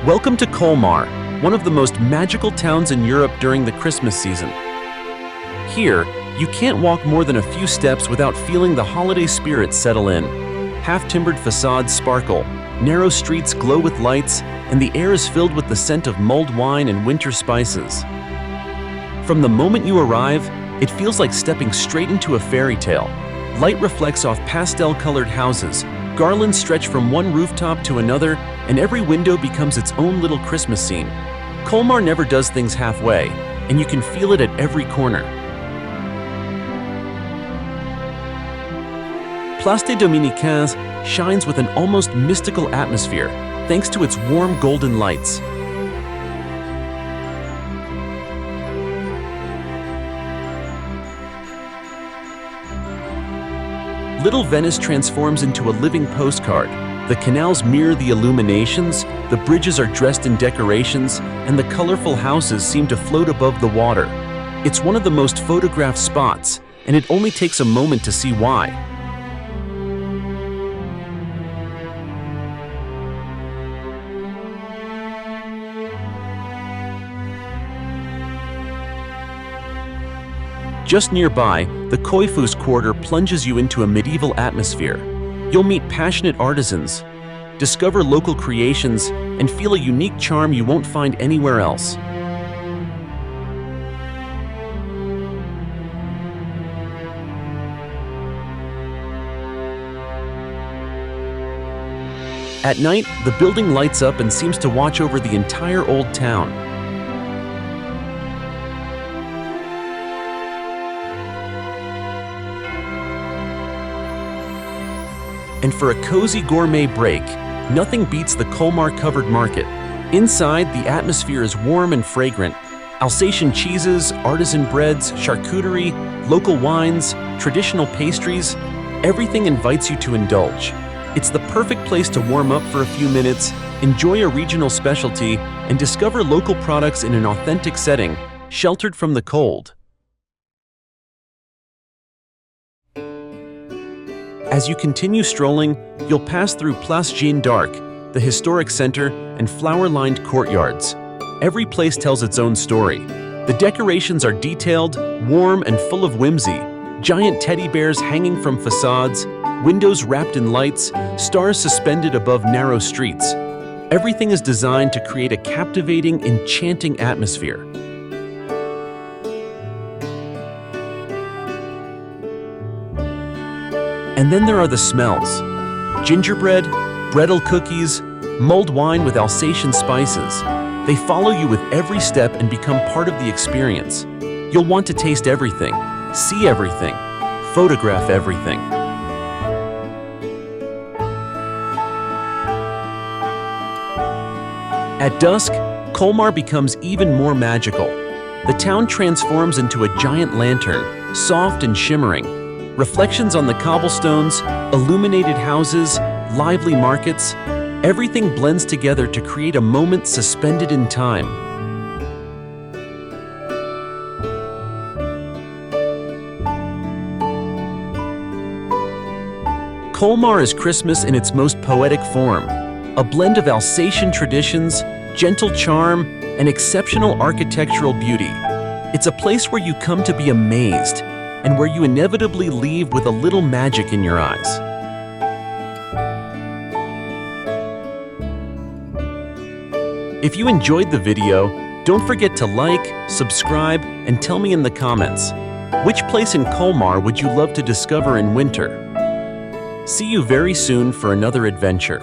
Welcome to Colmar, one of the most magical towns in Europe during the Christmas season. Here, you can't walk more than a few steps without feeling the holiday spirit settle in. Half-timbered facades sparkle, narrow streets glow with lights, and the air is filled with the scent of mulled wine and winter spices. From the moment you arrive, it feels like stepping straight into a fairy tale. Light reflects off pastel-colored houses, garlands stretch from one rooftop to another, and every window becomes its own little Christmas scene. Colmar never does things halfway, and you can feel it at every corner. Place des Dominicains shines with an almost mystical atmosphere, thanks to its warm golden lights. Little Venice transforms into a living postcard. The canals mirror the illuminations, the bridges are dressed in decorations, and the colorful houses seem to float above the water. It's one of the most photographed spots, and it only takes a moment to see why. Just nearby, the Coiffus Quarter plunges you into a medieval atmosphere. You'll meet passionate artisans, discover local creations, and feel a unique charm you won't find anywhere else. At night, the building lights up and seems to watch over the entire old town. And for a cozy gourmet break, nothing beats the Colmar-covered market. Inside, the atmosphere is warm and fragrant. Alsatian cheeses, artisan breads, charcuterie, local wines, traditional pastries, everything invites you to indulge. It's the perfect place to warm up for a few minutes, enjoy a regional specialty, and discover local products in an authentic setting, sheltered from the cold. As you continue strolling, you'll pass through Place Jeanne d'Arc, the historic center, and flower-lined courtyards. Every place tells its own story. The decorations are detailed, warm, and full of whimsy. Giant teddy bears hanging from facades, windows wrapped in lights, stars suspended above narrow streets. Everything is designed to create a captivating, enchanting atmosphere. And then there are the smells. Gingerbread, bredel cookies, mulled wine with Alsatian spices. They follow you with every step and become part of the experience. You'll want to taste everything, see everything, photograph everything. At dusk, Colmar becomes even more magical. The town transforms into a giant lantern, soft and shimmering. Reflections on the cobblestones, illuminated houses, lively markets, everything blends together to create a moment suspended in time. Colmar is Christmas in its most poetic form, a blend of Alsatian traditions, gentle charm, and exceptional architectural beauty. It's a place where you come to be amazed, and where you inevitably leave with a little magic in your eyes. If you enjoyed the video, don't forget to like, subscribe, and tell me in the comments, which place in Colmar would you love to discover in winter? See you very soon for another adventure.